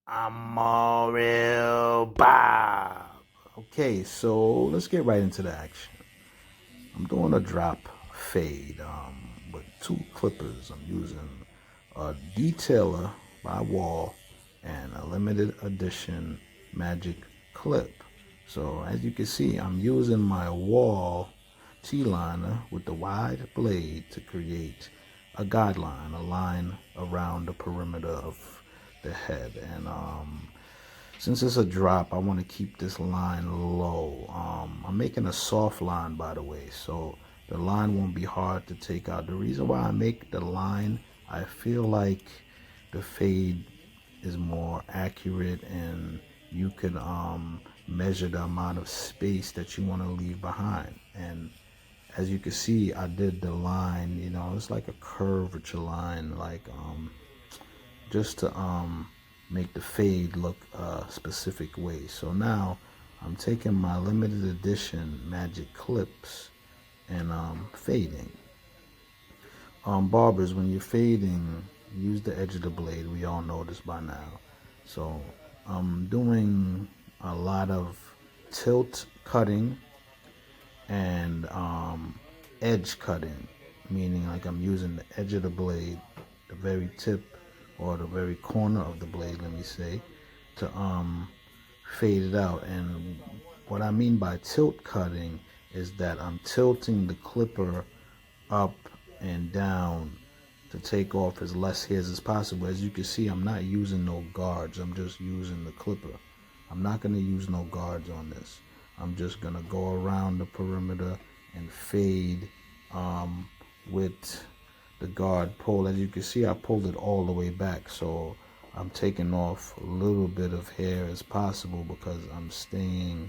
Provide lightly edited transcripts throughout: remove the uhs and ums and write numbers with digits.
I'm a real Bob. Okay, so let's get right into the action. I'm doing a drop fade with two clippers. I'm using a detailer by Wall and a limited edition magic clip. So as you can see, I'm using my Wall T-liner with the wide blade to create a guideline, a line around the perimeter of the head. And since it's a drop, I want to keep this line low. I'm making a soft line, by the way, so the line won't be hard to take out. The reason why I make the line, I feel like the fade is more accurate and you can measure the amount of space that you want to leave behind. And as you can see, I did the line, it's like a curvature line, like just to make the fade look a specific way. So now I'm taking my limited edition magic clips and fading. Barbers, when you're fading, use the edge of the blade. We all know this by now. So I'm doing a lot of tilt cutting and edge cutting, meaning like I'm using the edge of the blade, the very tip or the very corner of the blade, let me say, to fade it out. And what I mean by tilt cutting is that I'm tilting the clipper up and down to take off as less hairs as possible. As you can see, I'm not using no guards. I'm just using the clipper. I'm not going to use no guards on this. I'm just going to go around the perimeter and fade with the guard pull. As you can see, I pulled it all the way back. So I'm taking off a little bit of hair as possible because I'm staying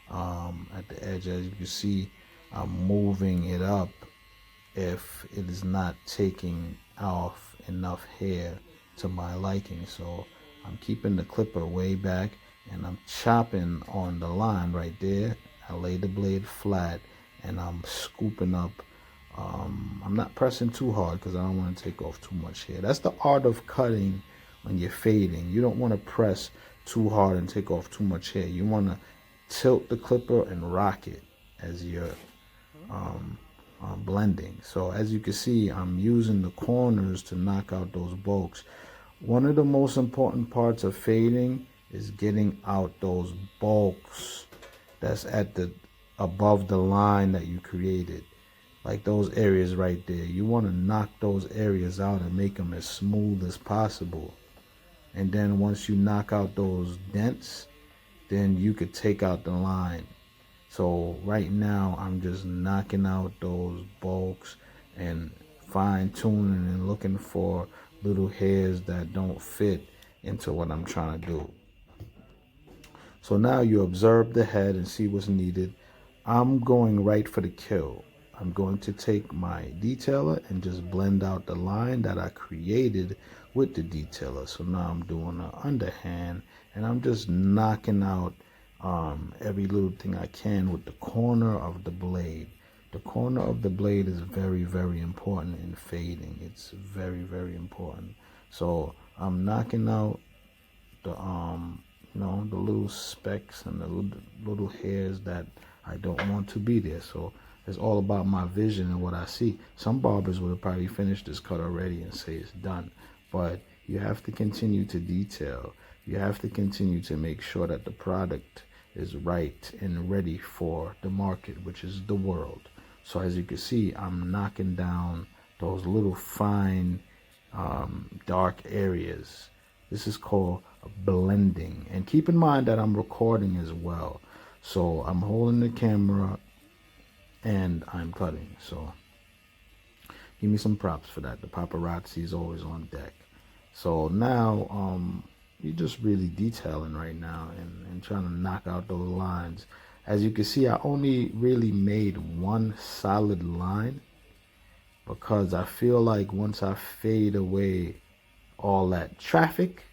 at the edge. As you can see, I'm moving it up if it is not taking off enough hair to my liking. So I'm keeping the clipper way back and I'm chopping on the line right there. I lay the blade flat and I'm scooping up. I'm not pressing too hard because I don't want to take off too much hair. That's the art of cutting when you're fading. You don't want to press too hard and take off too much hair. You want to tilt the clipper and rock it as you're blending. So as you can see, I'm using the corners to knock out those bulks. One of the most important parts of fading is getting out those bulks that's at the above the line that you created, like those areas right there. You want to knock those areas out and make them as smooth as possible. And then once you knock out those dents, then you could take out the line. So right now I'm just knocking out those bulks and fine tuning and looking for little hairs that don't fit into what I'm trying to do. So now you observe the head and see what's needed. I'm going right for the kill. I'm going to take my detailer and just blend out the line that I created with the detailer. So now I'm doing an underhand and I'm just knocking out every little thing I can with the corner of the blade. The corner of the blade is very, very important in fading. It's very, very important. So I'm knocking out the the little specks and the little hairs that I don't want to be there. So it's all about my vision and what I see. Some barbers would have probably finished this cut already and say it's done, but you have to continue to detail. You have to continue to make sure that the product is right and ready for the market, which is the world. So as you can see, I'm knocking down those little fine dark areas. This is called blending. And keep in mind that I'm recording as well. So I'm holding the camera and I'm cutting. So give me some props for that. The paparazzi is always on deck. So now you're just really detailing right now and trying to knock out those lines. As you can see, I only really made one solid line because I feel like once I fade away all that traffic,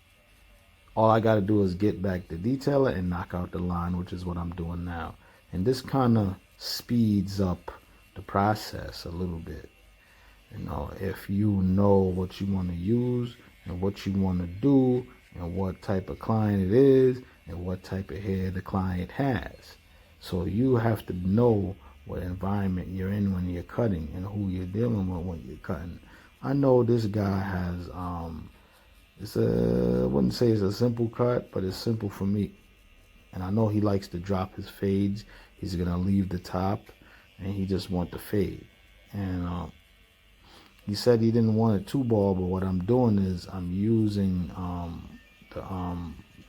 all I got to do is get back the detailer and knock out the line, which is what I'm doing now. And this kind of speeds up the process a little bit. If you know what you want to use and what you want to do and what type of client it is and what type of hair the client has. So you have to know what environment you're in when you're cutting and who you're dealing with when you're cutting. I know this guy has I wouldn't say it's a simple cut, but it's simple for me. And I know he likes to drop his fades. He's gonna leave the top, and he just want the fade. And he said he didn't want a 2-ball, but what I'm doing is I'm using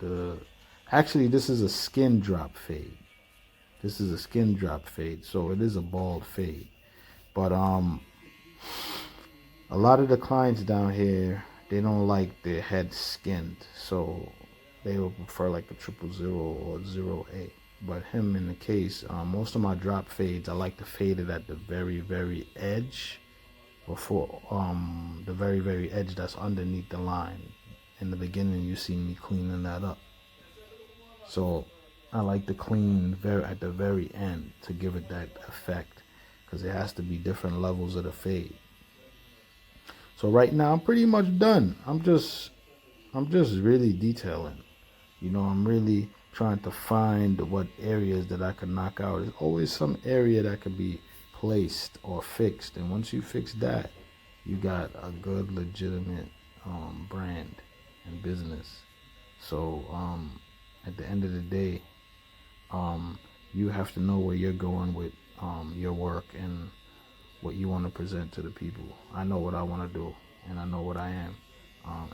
the actually this is a skin drop fade. This is a skin drop fade, so it is a bald fade. But a lot of the clients down here, they don't like their head skinned, so they will prefer like a 000 or 0A. But him in the case, most of my drop fades, I like to fade it at the very edge, before the very edge that's underneath the line. In the beginning, you see me cleaning that up. So I like to clean at the very end to give it that effect, because it has to be different levels of the fade. So right now I'm pretty much done. I'm just really detailing. You know, I'm really trying to find what areas that I can knock out. There's always some area that can be placed or fixed, and once you fix that, you got a good legitimate brand and business. So at the end of the day, you have to know where you're going with your work and what you want to present to the people. I know what I want to do, and I know what I am,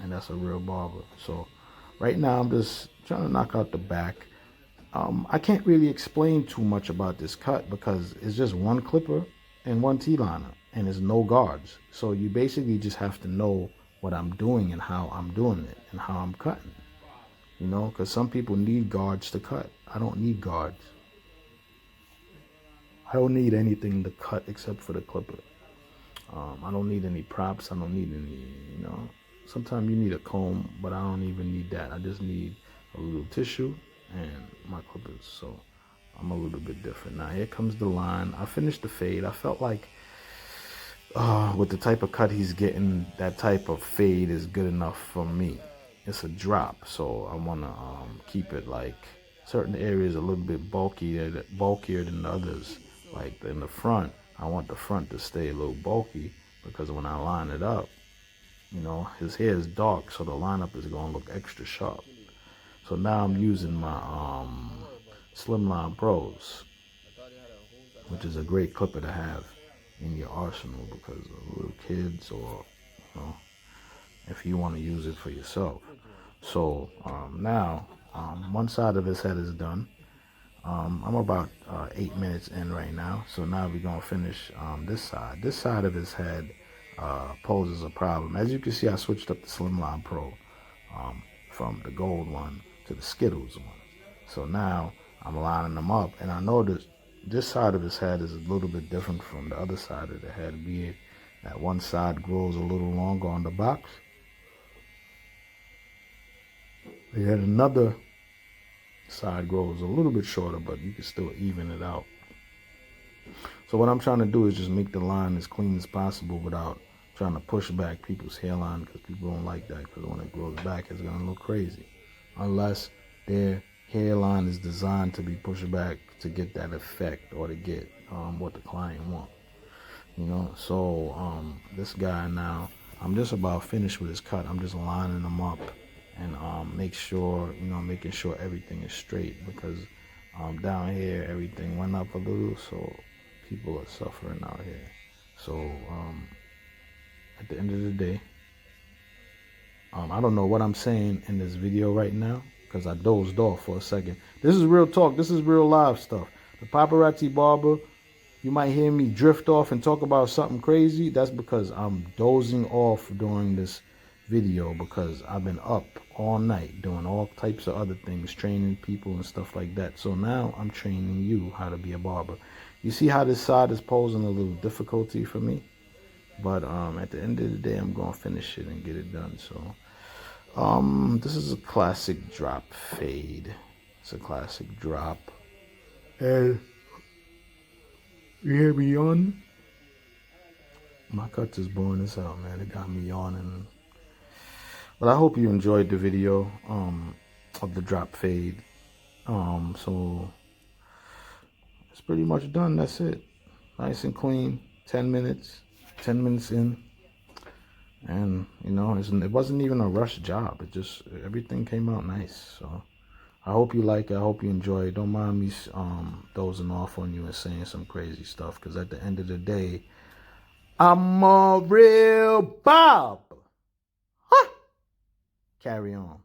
and that's a real barber. So right now I'm just trying to knock out the back. I can't really explain too much about this cut because it's just one clipper and one T-liner, and there's no guards. So you basically just have to know what I'm doing and how I'm doing it and how I'm cutting. You know, because some people need guards to cut. I don't need guards. I don't need anything to cut except for the clipper. I don't need any props. I don't need any, sometimes you need a comb, but I don't even need that. I just need a little tissue and my clippers. So I'm a little bit different. Now here comes the line. I finished the fade. I felt like with the type of cut he's getting, that type of fade is good enough for me. It's a drop, so I want to keep it like certain areas a little bit bulkier than others. Like in the front, I want the front to stay a little bulky because when I line it up, his hair is dark, so the lineup is going to look extra sharp. So now I'm using my Slimline Pros, which is a great clipper to have in your arsenal because of little kids or, if you want to use it for yourself. So now one side of his head is done. I'm about 8 minutes in right now. So now we're going to finish this side. This side of his head poses a problem. As you can see, I switched up the Slimline Pro from the gold one to the Skittles one. So now I'm lining them up, and I noticed this side of his head is a little bit different from the other side of the head, be it that one side grows a little longer on the box. And then another side grows a little bit shorter, but you can still even it out. So what I'm trying to do is just make the line as clean as possible without trying to push back people's hairline, because people don't like that, because when it grows back, it's going to look crazy. Unless their hairline is designed to be pushed back to get that effect or to get what the client wants. So this guy now, I'm just about finished with his cut. I'm just lining him up and making sure everything is straight, because down here everything went up a little, so people are suffering out here. So at the end of the day, I don't know what I'm saying in this video right now because I dozed off for a second. This is real talk. This is real live stuff. The Paparazzi Barber, you might hear me drift off and talk about something crazy. That's because I'm dozing off during this video because I've been up all night doing all types of other things, training people and stuff like that. So now I'm training you how to be a barber. You see how this side is posing a little difficulty for me? But at the end of the day, I'm going to finish it and get it done. So this is a classic drop fade. It's a classic drop. And you hear me yawning? My cut is blowing this out, man. It got me yawning. But I hope you enjoyed the video of the drop fade. So it's pretty much done. That's it. Nice and clean. 10 minutes. 10 minutes in. And, you know, it wasn't even a rush job. It just, everything came out nice. So I hope you like it. I hope you enjoy it. Don't mind me dozing off on you and saying some crazy stuff. Because at the end of the day, I'm a real Bob. Huh? Carry on.